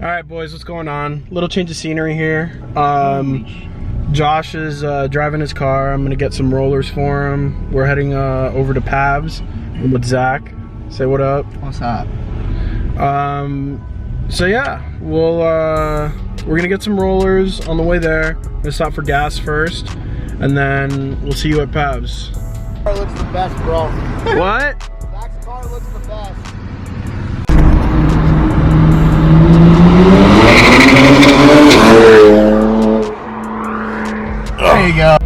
All right, boys, what's going on? Little change of scenery here. Josh is driving his car. I'm gonna get some rollers for him. We're heading over to PAVS with Zach. Say what up. What's up? So yeah, we're gonna get some rollers on the way there. We're gonna stop for gas first, and then we'll see you at PAVS. Car looks the best, bro. What? Zach's car looks the best. There you go.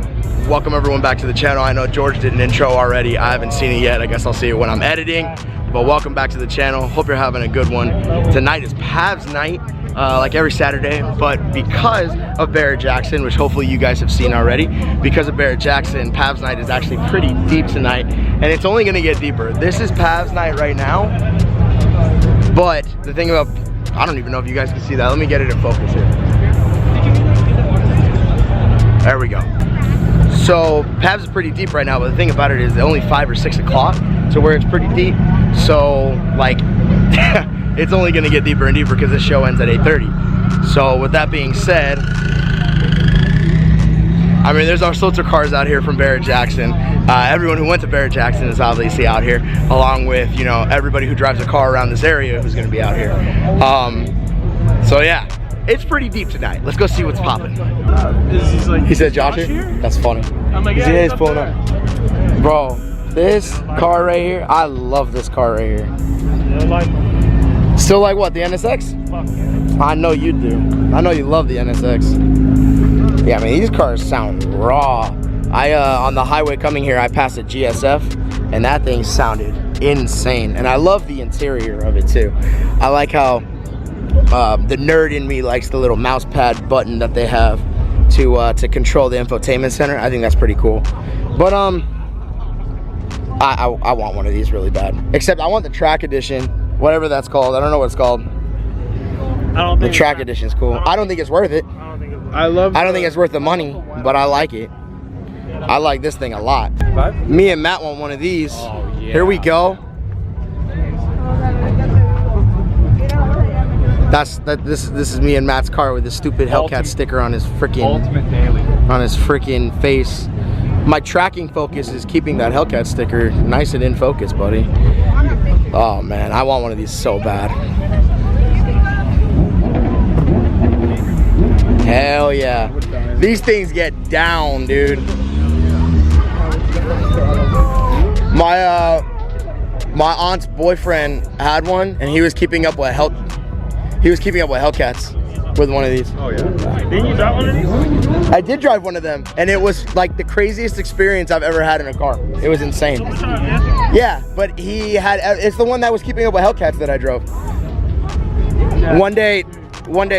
Welcome everyone back to the channel. I know George did an intro already. I haven't seen it yet. I guess I'll see it when I'm editing. But welcome back to the channel. Hope you're having a good one. Tonight is PAVS night, like every Saturday. But because of Barrett Jackson, which hopefully you guys have seen already, because of Barrett Jackson, PAVS night is actually pretty deep tonight. And it's only gonna get deeper. This is PAVS night right now. But the thing about, I don't even know if you guys can see that. Let me get it in focus here. There we go. So PAVS is pretty deep right now, but the thing about it is only 5 or 6 o'clock to where it's pretty deep. So like, it's only gonna get deeper and deeper because this show ends at 8:30. So with that being said, I mean, there's all sorts of cars out here from Barrett Jackson. Everyone who went to Barrett Jackson is obviously out here, along with, you know, everybody who drives a car around this area who's gonna be out here. So yeah. It's pretty deep tonight. Let's go see what's popping. He said Josh here? That's funny. Oh my God, yeah, he's pulling up. Bro, this car right here, I love this car right here. Still like what, the NSX? I know you do. I know you love the NSX. Yeah, I mean, these cars sound raw. On the highway coming here, I passed a GSF, and that thing sounded insane. And I love the interior of it too. I like how the nerd in me likes the little mouse pad button that they have to control the infotainment center. I think that's pretty cool. But I want one of these really bad. Except I want the track edition, whatever that's called. I don't know what it's called. The track edition is cool. I don't think it's worth it. I don't think it's worth the money, but I like it. I like this thing a lot. Me and Matt want one of these. Oh, yeah. Here we go. This is me and Matt's car with this stupid Hellcat sticker on his freaking face. My tracking focus is keeping that Hellcat sticker nice and in focus, buddy. Oh man, I want one of these so bad. Hell yeah. These things get down, dude. My aunt's boyfriend had one, and he was keeping up with Hellcats with one of these. Oh yeah. Didn't you drive one of these? I did drive one of them, and it was like the craziest experience I've ever had in a car. It was insane. Yeah, but he had, it's the one that was keeping up with Hellcats that I drove. One day,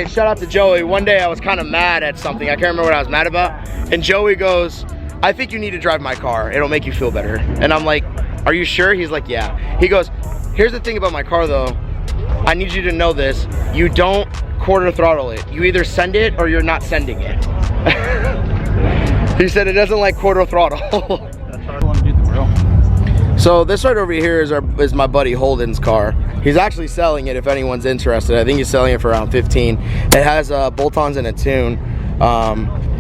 shout out to Joey, one day I was kind of mad at something. I can't remember what I was mad about. And Joey goes, I think you need to drive my car. It'll make you feel better. And I'm like, are you sure? He's like, yeah. He goes, here's the thing about my car though. I need you to know this. You don't quarter throttle it. You either send it or you're not sending it. He said it doesn't like quarter throttle. So this right over here is my buddy Holden's car. He's actually selling it if anyone's interested. I think he's selling it for around 15. It has bolt-ons and a tune.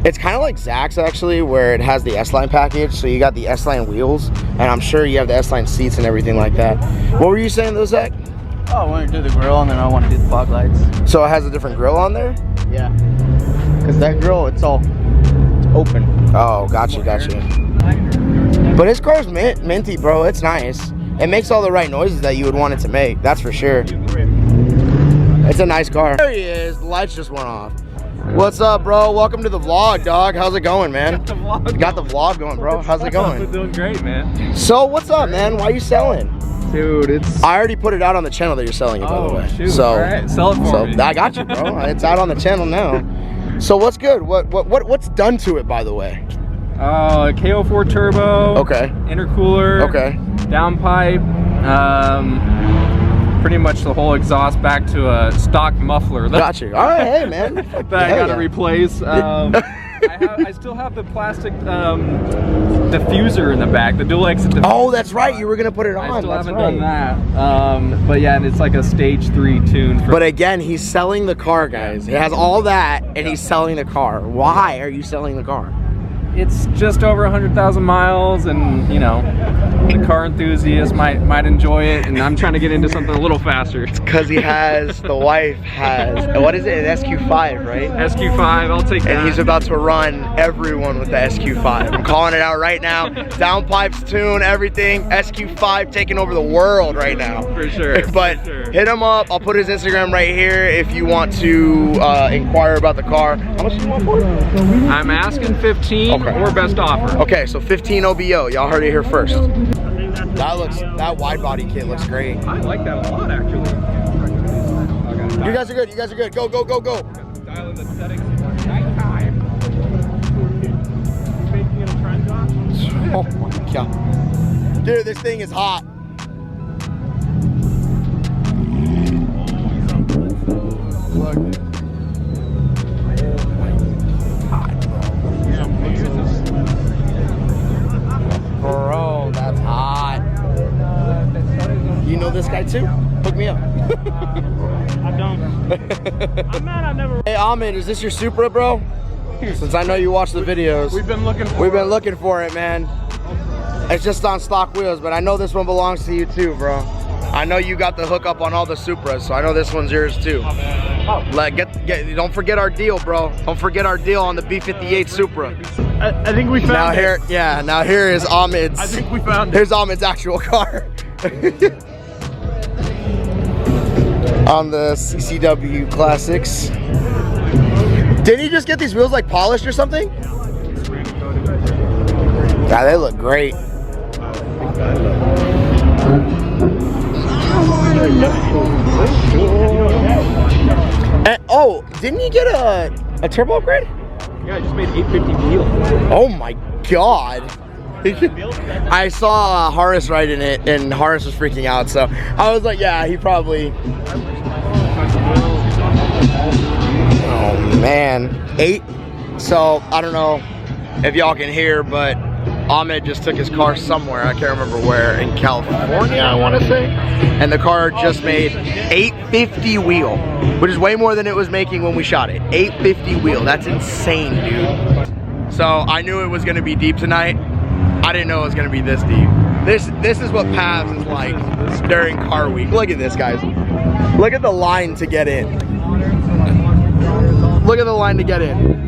It's kind of like Zach's actually, where it has the S-Line package. So you got the S-Line wheels, and I'm sure you have the S-Line seats and everything like that. What were you saying though, Zach? Oh, I want to do the grill, and then I want to do the fog lights. So it has a different grill on there? Yeah. Because that grill, it's all open. Oh, gotcha. But his car's minty, bro. It's nice. It makes all the right noises that you would want it to make. That's for sure. It's a nice car. There he is. The lights just went off. What's up, bro? Welcome to the vlog, dog. How's it going, man? Got the vlog going, bro. How's it going? We're doing great, man. So, what's up, man? Why are you selling? Dude, it's... I already put it out on the channel that you're selling it, by the way. Shoot. So, all right, sell it for me. I got you, bro. It's out on the channel now. So, what's good? What's done to it, by the way? KO4 turbo. Okay. Intercooler. Okay. Downpipe. Pretty much the whole exhaust back to a stock muffler. Got you. All right, hey, man. that I gotta replace. I still have the plastic diffuser in the back, the dual exit diffuser. Oh, that's right. You were gonna put it on. I still That's haven't right. done that. But yeah, and it's like a stage 3 tune. But again, he's selling the car, guys. He has all that, and he's selling the car. Why are you selling the car? It's just over 100,000 miles, and you know, the car enthusiast might enjoy it, and I'm trying to get into something a little faster. It's because he has, the wife has, what is it, an SQ5, right? SQ5, I'll take that. And he's about to run everyone with the SQ5. I'm calling it out right now. Downpipes, tune, everything. SQ5 taking over the world right now. For sure. But for sure. hit him up. I'll put his Instagram right here if you want to inquire about the car. How much do you want for it? I'm asking 15 or best offer. Okay, so 15 OBO. Y'all heard it here first. That wide body kit looks great. I like that a lot, actually. You guys are good. You guys are good. Go, go, go, go. Dial in the settings. Nighttime. Making it a trend, Josh? Oh my god. Dude, this thing is hot. Look. Bro, that's hot. You know this guy too? Hook me up. I don't. I'm mad I never. Hey Ahmed, is this your Supra, bro? Since I know you watch the videos. We've been looking for it, man. It's just on stock wheels, but I know this one belongs to you too, bro. I know you got the hookup on all the Supras, so I know this one's yours too. Don't forget our deal, bro. Don't forget our deal on the B58 Supra. I think we found it. Now here is Ahmed's. I think we found it. Here's Ahmed's actual car. On the CCW Classics. Didn't he just get these wheels like polished or something? Yeah, they look great. And, oh, didn't he get a turbo upgrade? Yeah, I just made 850 wheel. Oh my god. I saw Horace riding it and Horace was freaking out, so I was like, yeah, he probably. Oh man. 8. So I don't know if y'all can hear, but Ahmed just took his car somewhere, I can't remember where, in California, I want to say. And the car just made 850 wheel, which is way more than it was making when we shot it. 850 wheel, that's insane, dude. So I knew it was gonna be deep tonight. I didn't know it was gonna be this deep. This is what PAVS is like during car week. Look at this, guys. Look at the line to get in. Look at the line to get in.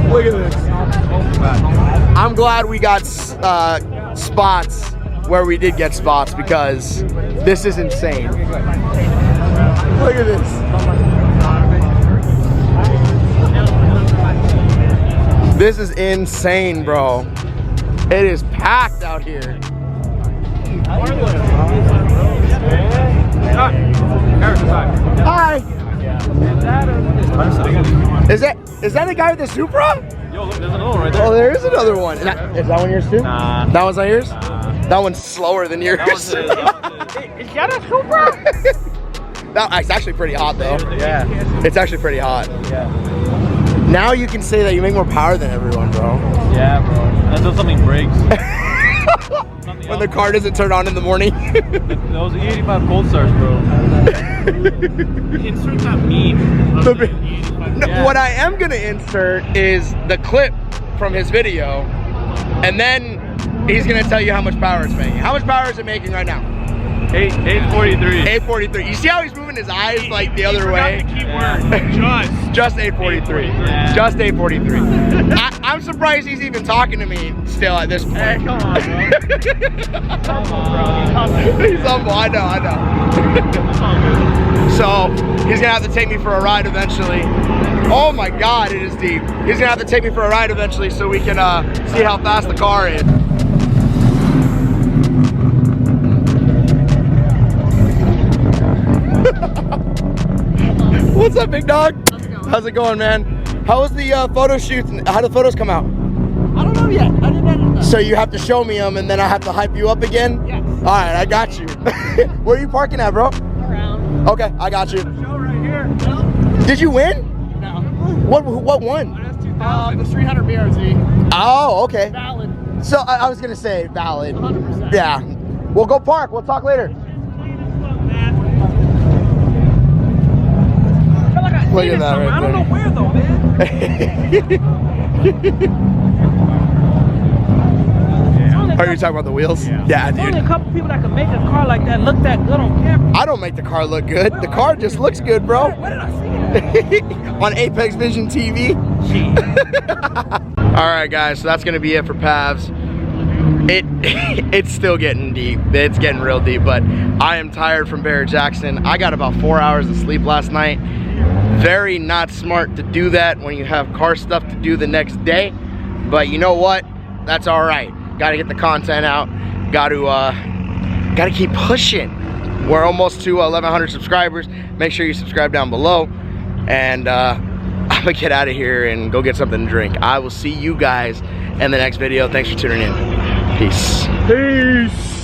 Look at this. I'm glad we got spots where we did get spots because this is insane. Look at this. This is insane, bro. It is packed out here. Hi. Is that the guy with the Supra? Yo, look, there's another one right there. Oh, there is another one. Is that one yours too? Nah. That one's not yours? That one's slower than yours. Is that a Supra? It's actually pretty hot though. Yeah. It's actually pretty hot. Yeah. Now you can say that you make more power than everyone, bro. Yeah, bro. Until something breaks. When the car doesn't turn on in the morning. Those E85 cold starts, bro. Insert that meme. No, what I am gonna insert is the clip from his video, and then he's gonna tell you how much power it's making. How much power is it making right now? 843. 843. You see how he's moving his eyes like the other way? Just 843. Yeah. Just 843. I'm surprised he's even talking to me still at this point. Hey, come on, bro. Come on, bro. He's humble. I know. So he's gonna have to take me for a ride eventually. Oh my God, it is deep. He's gonna have to take me for a ride eventually so we can see how fast the car is. What's up, big dog? How's it going, man? How was the photo shoot? How did the photos come out? I don't know yet. I didn't know. So you have to show me them, and then I have to hype you up again? Yes. All right, I got you. Where are you parking at, bro? Around. Okay, I got you. Show right here. Did you win? No. What won? 100,000. The 300 BRZ. Oh, okay. Valid. So I was gonna say valid. 100%. Yeah. We'll go park. We'll talk later. Look at that right I don't know where though, man. Are you talking about the wheels? Yeah, There's only a dude. couple people that can make a car like that look that good on camera. I don't make the car look good. The car just looks good, bro. Where did I see it? On Apex Vision TV. All right, guys. So that's gonna be it for PAVS. It's still getting deep. It's getting real deep, but I am tired from Barrett Jackson. I got about 4 hours of sleep last night. Very not smart to do that when you have car stuff to do the next day. But you know what? That's all right. Got to get the content out. Got to keep pushing. We're almost to 1,100 subscribers. Make sure you subscribe down below. And I'm gonna get out of here and go get something to drink. I will see you guys in the next video. Thanks for tuning in. Peace. Peace.